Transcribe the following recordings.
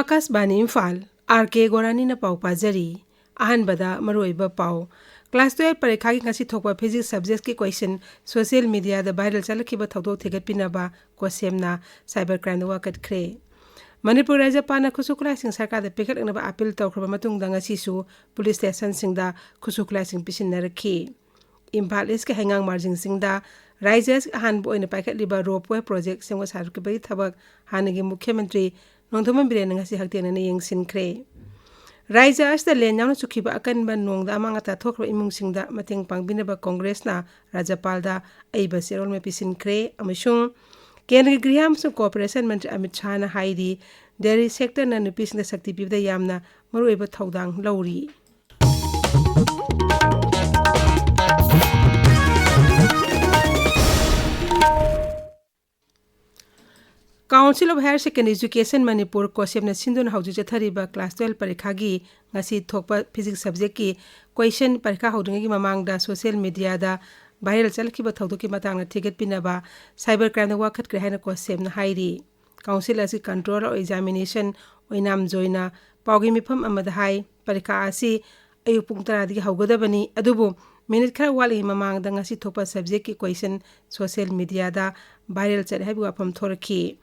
Akashbani Imphal R.K.Gorani na pau pajari ahanbada maroiba pau Class 12 parekha ki ngasi thokpa physics subject ki question social media da viral chalakhiba thodok thegat pinaba kosemna cybercrime wa kat khre Manipuri Raja Pana Khusukla sing sarkar da pikat naba appeal tawkhra matung da ngasi su police station sing da khusukla sing pisin narakhi Imphal is ke hangang margin sing da Rajas han bo ina paikat liba rope project sing wa sarki bai thabak hanagi Mukhyamantri Nongthoman Biren ngasi haktena na yengsin khre Raja as the len yang sukhiba akan ban nong da amanga ta thokra imung sing da mateng pangbinaba Congress na Rajapal da aiba serol me pisin khre amashung Kendra Griham su Cooperation Mantri Amit Shah na haidi dairy sector na nupi sing da sakti pibda yamna maruiba thodang lauri Council of Higher Secondary Education Manipur Kosemna Sindun Hauju Chathariba Class 12 Parikha gi ngasi thokpa physics subject ki question parikha hodungi mamang da social media da viral chalkhiba thodok ki matang na ticket pinaba cybercrime da wakhat kre haina Kosemna hairi Council as control or examination oinam joina pawgi mifam amada hai parikha asi ayu pung tara di haugadabani adubu minute khara wali mamang da ngasi thokpa subject ki question social media da viral chal habi wapam thoraki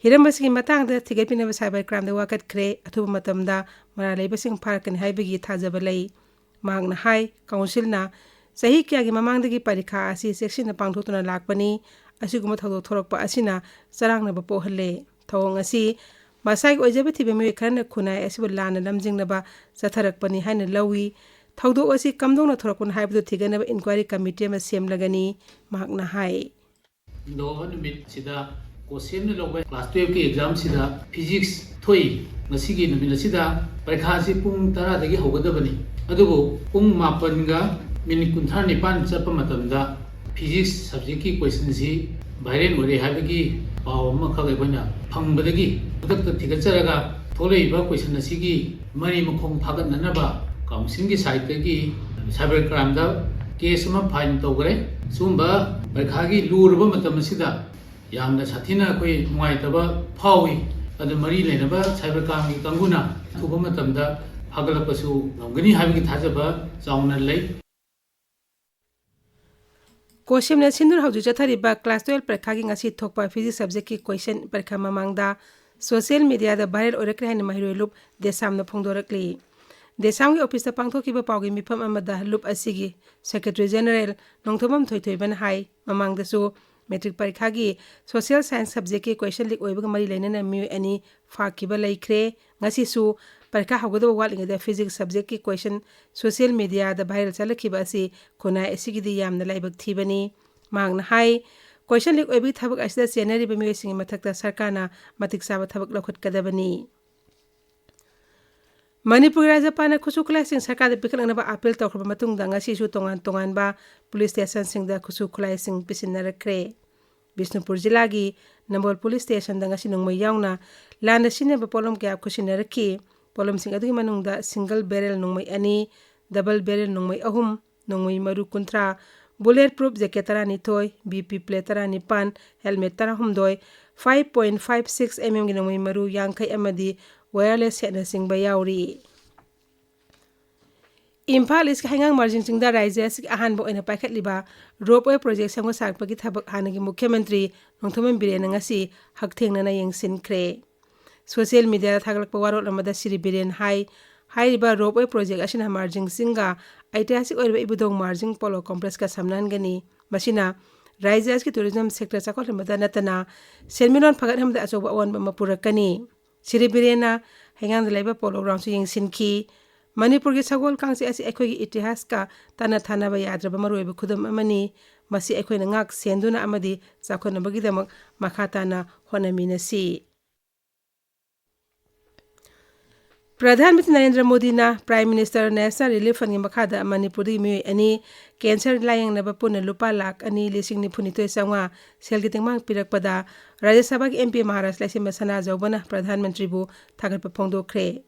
Hirambasiki matang da ticket pinaba cybercrime da wakat kre athuba matamda mara leibasing parkan haibagi thajaba lei magna hai council na sahi kya gi mamang da gi parikha asi section na pangthotuna lakpani asiguma thodok thorokpa asina charang na bapo halle thawng asi masai ojabe thibe mi kharna khunai asibu lana lamjing na ba chatharakpani haina lawi thodok asi kamdong na thorokun haibdu thigana ba inquiry committee ma semlagani magna hai do numit sida Kosem na class 12 ki exam sida physics thoi ngasigi numina sida parekha si pung 10 dagi hogadabani adubu pung 8 ga minute 39 chapa matamda physics subject ki question si viral ore habagi paw ma khagai bana phangbadagi dakta thigacharaga tholei question asigi mari mukhong phagat nanaba council ki side gi cybercrime da case ma fine togre sumba parekha gi lurba matam sida Yamna Satina koi Muaitaba Pawi at the Marie Lenaba, Cybercam Kanguna, Tubomatamda, Hagalapasu, Nongani having Tajaba, Zauna Lake. Kosim na Sindur Hauju Chathariba Class 12 Parkhaging a seat talk by physics subject question Parkama Mangda, social media the Barrel or Reclaim Mahiro loop, the Sam the Pongdorakli. The Sami office the Pangtokiba Pagi Mipam Amada loop Asigi, Secretary General, Nongtomam Toyban High, among the so. Metric parikha gi social science subject ki question lik oibaga mari lainana mi ani fakiba laikre ngasi su parikha hawgado walinga da physics subject ki question social media da viral chalakhiba asi kona asigi di yamna laibak thibani mangna hai question lik oibi thabak asida senari ba mi singi mathakta sarkana matik saba thabak lokhat kadabani Manipuri Raja Pana Khusukla sing sarkar da pikal naba appeal tawkhra matung da ngasi su tongan ba police station sing da Khusukla sing pisinara kre Bisnupur Jila gi Nambol police station da ngasi nungmai yauna landa sine ba polom kya khusinara ki polom sing adu manung da single barrel nungmai ani double barrel nungmai ahum nungmai maru kuntra bullet proof jacket tarani toy BP plate tarani pan helmet tarahum doi 5.56 mm gi nungmai maru yangkai amadi wireless set na sing bayauri Imphal is hangang margin sing da rises ahan bo ina paikhat liba rope project sang sak pagi thabak hanagi Mukhyamantri Nongthoman Biren ngasi hakthengna na yengsin kre social media thaglak pawaro lamada siri Biren hai riba rope project asina margin singa aitasik oiba ibudong margin polo complex ka samnan gani masina rises ki tourism sector sakol lamada natana selminon phagat hamda achoba awan ba mapurakani Siri Birena hangang laiba polo ground su yengsin ki Manipur ki sagol kangsi asi ekhoi itihas ka tana thana ba yadraba maroiba khudam amani masi ekhoi na ngak senduna amadi chakhona bagi damak makhatana honamina si Pradhan Mantri Narendra Modi na Prime Minister National Relief Fund makhada Manipuri mi ani cancer layang na bapuna lupa lak ani lising ni punito sangwa selgiting mang pirakpada Rajya Sabha ki MP Maharashtra laisi masana jawbana Pradhan Mantri bu thagat papongdo kre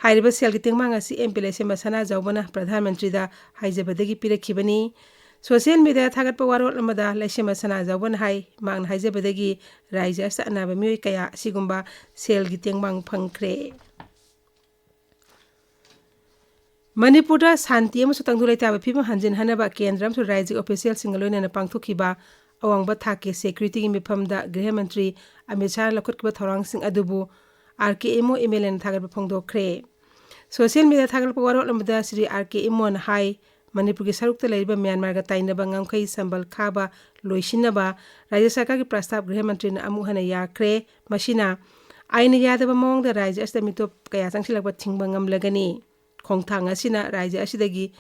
Hairiba selgiting mang asi MP laisi masana jawbana Pradhan Mantri da haijabadagi pirakhibani social media thagat pawaro lamada laisi masana jawban hai mang haijabadagi Rajya sa anaba mi kaya sigumba selgiting mang phangkre Manipur Santi amasung tangdu leitaba phibam hanjin hanaba kendra amsung rajya official singa loinana pangthokhiba awangba thake security gi mifamda Griha Mantri Amit Shah lakhotkiba thorangsing adubu R.K. Imo MLN thagarba phongdokhre. Social media thagarpa warol amada Sri R.K. Imo na hai Manipur gi sarukta leiba Myanmar ga tainaba ngamkhai sambal khaba loisinaba Rajya Sarkar gi prastab Griha Mantri na amu hana yakre masina aina yadaba mawngda rajya asta mitop kaya changsilakba thingba ngamlagani. Khongthang asina rajya asidagi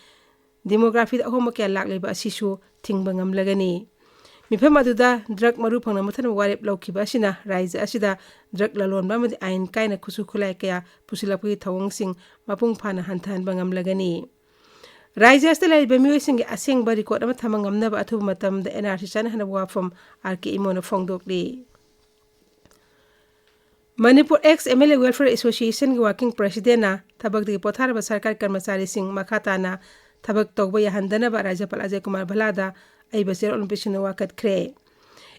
demography ahoma kya lakleba asisu thingba ngamlagani. Mifam aduda drug maru phangna mathan warep lawkhiba asina rajya asida drug lalonba madi ain kaina khusu khulai kaya pusilapgi thawongsing mapung phana hanthan bangamlagani. Rajya asta laiba miyoising asengba record ama thamangamnaba athuba matamda NRC chana hana wafam R.K. Imona phongdokli. Manipur ex MLA Welfare Association working president na thabak de potharaba sarkar karmachari sing makhatana thabak togba yahandana ba Rajyapal Ajay Kumar Bhalada aiba ser olympian wakat kre.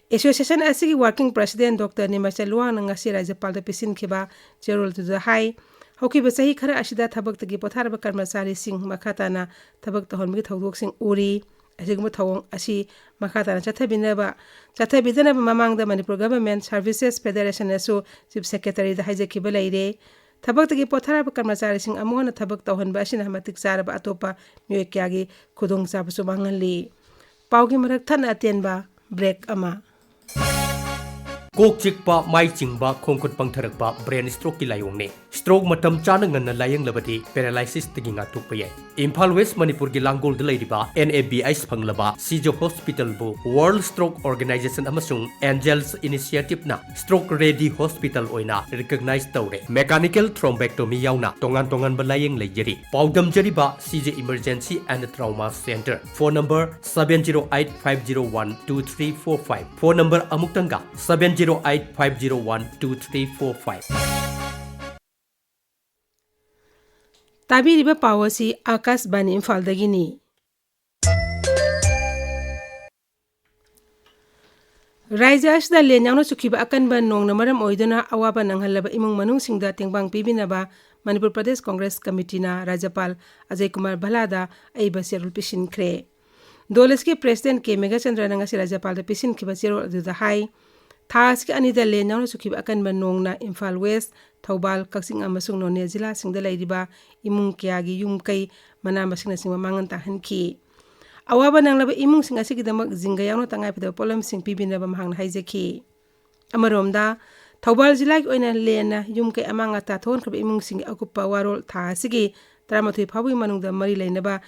Association asigi working president Dr. Nimachal Luang ngasi Rajyapal da pisin khiba jerol to the high hoki ba sahi khara asida thabak de potharaba karmachari sing makhatana thabak tahonmi thodok sing uri asigma thawong asi makhatana chathabidana mamangda Manipur Government Services Federation asu Chief Secretary da haijakiba leire thabak tagi potharaba karmachari sing amona thabak tawhanba asina matik saraba atopa myoy kyagi khudong chabasu mangali paugi marak than atenba break ama Kok chikpa mai chingba khongkut pangtharakpa brain stroke ki layongne stroke matam chana nganna layang labadi paralysis tagi nga tukpa yai Imphal West Manipur gi Langgol da leiriba NABI phanglaba Sijo Hospital bu World Stroke Organization amasung Angels Initiative na Stroke Ready Hospital oina recognize tawre mechanical thrombectomy yauna tongan ba layang leijeri paudam jariba CJ Emergency and Trauma Center phone number 7085012345 phone number amuktanga 7085012345 tabiriba pawasi Akas Bani Imphal dagini Rajya asda lenyangno sukhiba akan ban nong namaram oidona awaba nanghalaba imung manung singda tengbang pibinaba Manipur Pradesh Congress Committee na Rajyapal Ajay Kumar Bhalada aiba serul pisin kre Doles ke President ke Megachandra nangasi Rajyapal da pisin khiba serul adu da hai Thas ke anida lenyangno sukhiba akan ban nong na Imphal West Thobal Kaksing amasung None Jila singda lairiba imung kyagi yum kai mana masingna singma mangan tahan ki awaba nanglaba imung singa sigidamak jinga yawno tangai pida polam sing pibinaba mahang haijeki amaromda Thobal Jila ki oina lena yum kai amanga ta thon khab imung sing akupa warol tha sigi tramathui phawi manungda mari lainaba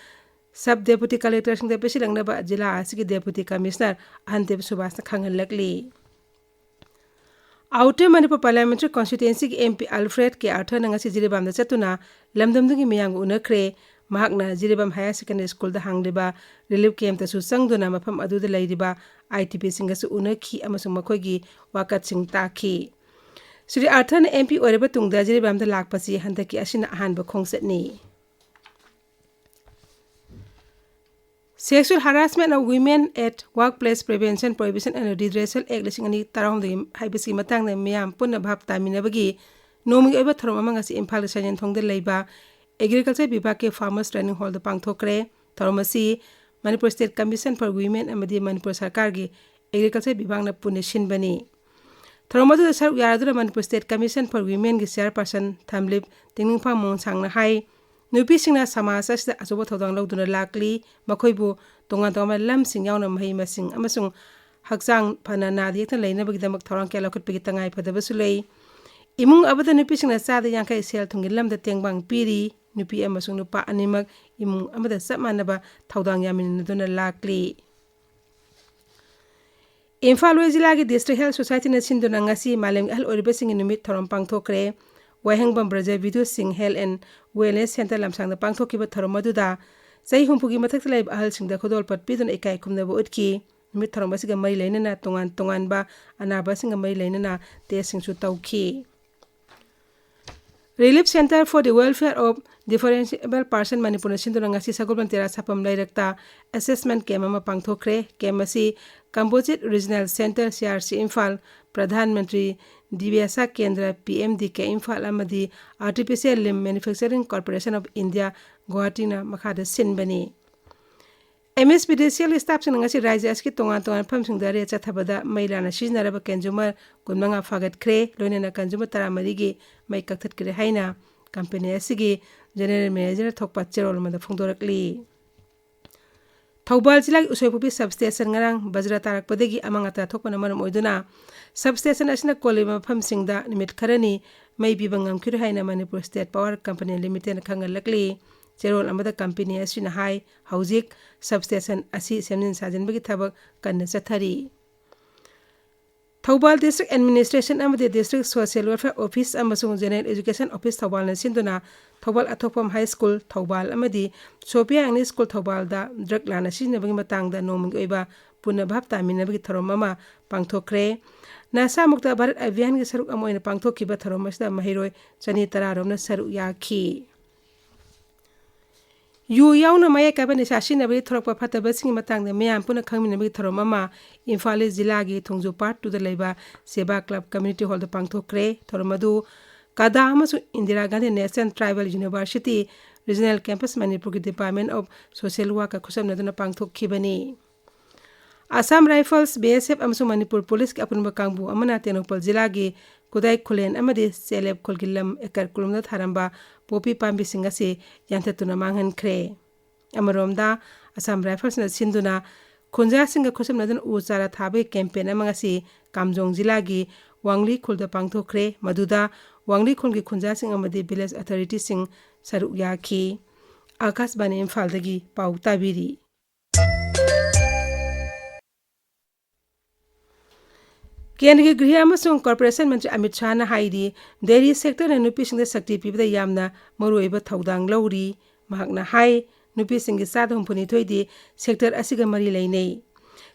sub deputy collector singda pesilangnaba jila sigi deputy commissioner Ahantep Subhas na khangal lakli Outer Manipur Parliamentary Constituency ki MP Alfred ke Arthur nangasi Jiribam da chatuna lamdamdugi miyang unakre mahakna Jiribam Higher Secondary School da hangdeba relief camp ta su sangduna mafam adu da laidiba ITP singasu unakhi amasung makhoigi wakat sing takhi Sri Arthur na MP oreba tungda Jiribam da lakpasi handaki asina ahanba khongsetni Sexual Harassment of Women at Workplace Prevention Prohibition and Redressal Act lisingani tarahumdagi haibisi matangna miyam punna bhab taminabagi nomi oiba thorom amangasi Imphal sanyan thongda leiba Agriculture Vibhag ke Farmers Training Hall da pangthokre thoromasi Manipur State Commission for Women amadi Manipur Sarkar gi Agriculture Vibhag na punne shinbani thoromadu da saruk yaradura Manipur State Commission for Women gi chairperson Thamlip Tingningspha Mongsang na hai Nupi singna samasa sida asobo thodang lawduna lakli makhoibu tongan tongan lam sing yauna mahi masing amasung hakjang phana nadi ekta leinabagi damak thorang kya lokhat pigi tangai phadaba sulei imung abada nupi singna sada yangkai sel thungil lamda tengbang piri nupi amasung nupa animak imung amada sapmanaba thodang yamin duna lakli Imphal West Jila gi District Health Society na sinduna ngasi malem hal oriba singi numit thorom pangthokre Wahengbam Braja Video Sing Health and Wellness Center lamsang da pangthokiba thoromaduda sai humpugi mathakta laib ahal singda khodol pat pidon ekai kumnaba utki numit thoroma siga mai lainana tongan ba anaba singa mai lainana te singsu tauki Relief Center for the Welfare of Differentiable Person Manipur sinduna ngasi sagolban tera sapam lairakta assessment kemama pangthokre kemasi Composite Regional Center CRC Imphal Pradhan Mantri Divyasa Kendra PMD ke Imphal amadi Artificial Limb Manufacturing Corporation of India Guwahati makhada sinbani MSPDCL staff sing ngasi Raja aski tongan pham sing dare chathabada maila na sijnaraba consumer kunmanga fagat kre loinena consumer taramari gi mai kakthat kre haina company asigi general manager thokpa cherol mada phongdorakli Thobal jilai usoipupi substation ngarang bajra tarak padegi amangata thokpana maram oiduna substation asina kolima pham singda nimit kharani mai bibangam kir haina Manipur State Power Company Limited khangalakli Cherol amada company asina hai haujik substation asi semnin sajanbagi thabak kanna chathari Thobal District Administration amade District Social Welfare Office amasung General Education Office Thobal na sinduna Thobal Athopam High School Thobal amadi Sophia English School Thobal da drug lana sinabagi matangda noming oiba punna bhap taminabagi tharom ama pangthokre Nasa mukta Bharat Abhiyan gi saruk amoina pangthokkiba tharom asda mahiroi chani tararomna saruk yakhi Yu yauna maya kabani sashina bari thorokpa phataba singi matangda meyam puna khangminabagi tharom ama Imphal jila gi thongju part 2 da leiba Seba Club Community Hall da pangthokre thoromadu Kada amasu Indira Gandhi National Tribal University Regional Campus Manipur gi Department of Social Work ka khusam naduna pangthokkibani Assam Rifles BSF amsu Manipur Police ki apunba kangbu amana Tenopal jila gi Kudai Khulen amadi Seleb Khulgilam ekar kulumda tharamba popi pambi singase yantatuna manghan kre amaromda Assam Rifles na sinduna khunja singa khusam nadun uchara thabe campaign amangasi Kamjong jila gi Wangli khulda pangthokre maduda Wangli khulgi khunja sing amadi village authority sing saruk yakhi Akashbani Imphal dagi pau tabiri Kendra Griha amasung Corporation Mantri Amit Shah na haidi dairy sector na nupi singda sakti pibda yamna maruiba thaudang lauri mahakna hai nupi singi sad humpuni thoidi sector asiga mari lainei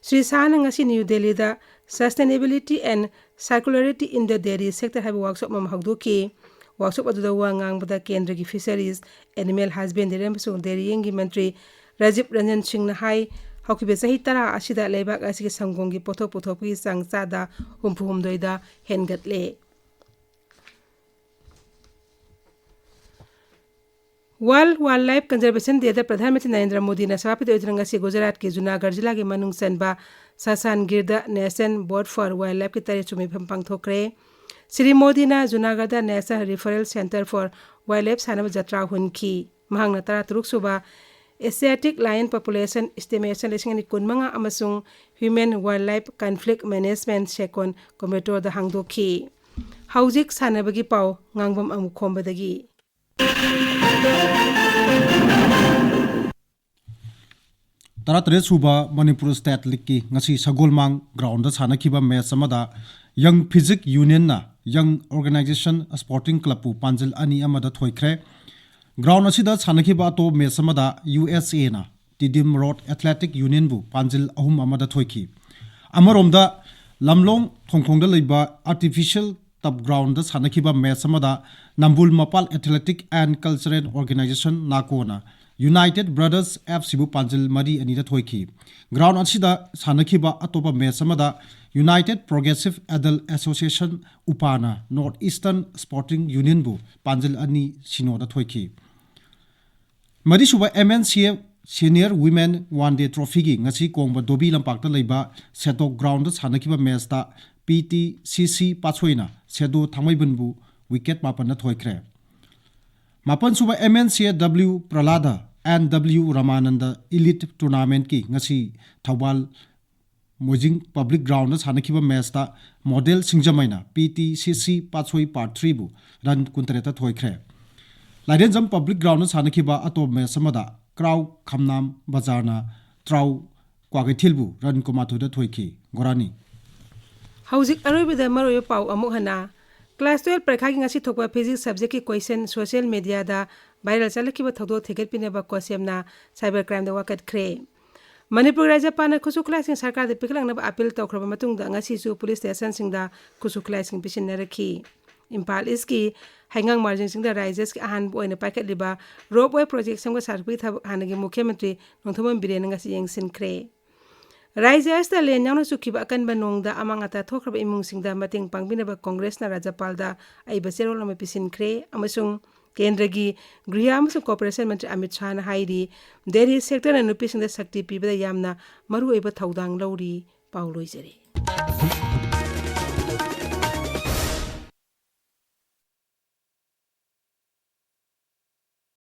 Sri Shah na ngasi New Delhi da Sustainability and Circularity in the Dairy Sector have workshop mam hagdoki workshop aduda wangang bada Kendra gi Fisheries Animal Husbandry amasung dairy yengi mantri Rajiv Ranjan Singh na hai Hokibe sahi tara asida leibak asigi samgongi pothok pi sang sada humdoida hengatle World Wildlife Conservation Day da Pradhan Mantri Narendra Modi na sabapiti oidrang si Gujarat ke Junagadh jila ge manung sanba Sasan Girda Nation Board for Wildlife ki tare chumi phampang thokre Sri Modi na Junagadh da National Referral Center for Wildlife sanaba jatra hunki mahangna tara turuk suba Asiatic lion population estimation lesing ni kunmanga amasung human wildlife conflict management second committee da hangdoki haujik sanabagi pau Ngangbam Amukhomba dagi Taratare suba Manipur State League ki ngasi Sagolmang ground da sanakiba match amada Young Physics Union na Young Organization Sporting Club pu panjil ani amada thoikre Ground asida sanakiba to match amada USA na Tidim Road Athletic Union bu panjil ahum amada thoiki amaromda lamlong thongthongda leiba artificial tab ground da sanakiba match amada Nambul Mapal Athletic and Cultural Organization nakona United Brothers FC bu panjil mari ani da thoiki ground asida sanakiba atopa match amada United Progressive Adult Association Upana Northeastern Sporting Union bu panjil ani sino da thoiki Mari suba MNCF Senior Women One Day Trophy gi ngasi kongba dobi lampakta leiba setok ground da sanakiba match ta PTCC pachoina sedo thamaibanbu wicket mapan na thoikre mapan suba MNCW Pralada and W Ramananda Elite Tournament ki ngasi Thawal Mojing Public Ground na sanakiba match ta Model Singjamaina PTCC pachoi part 3 bu ran kuntreta thoikre Laidenjam Public Ground na sanakiba atop match samada Kraw Khamnam Bazarna Traw Kwagaithilbu ran komathu da thoiki Gorani Haujik aroibida maroyo pau amukhana Class 12 parekha gi ngasi thokpa physics subject ki question social media da viral chalakiba thodo theget pineba kosemna cyber crime da wakat kre Manipur Raja Pana Kusu class in Sarkar de Piklang na appeal tokroba matung da ngasi su police station singda kusu class in pisin naraki Imphal iski hangang margin singda rises ki ahan boina packet liba roadway project samga sarpi thab hanagi mukhyamantri nongthomam biren ngasi yengsin kre Rises da len yang su kiba kan banong da amangata thokraba imung singda mating pangbinaba Congress na Rajapal da ai baserol ma pisin kre amasung केंद्र की गृह अमसुंग corporation मंत्री अमित शाह ने हाईरी dairy sector नुपीसिंग दा शक्ति पीबदा यामना मरु ओइबा थौदांग लौरी पाउ लोइजरी।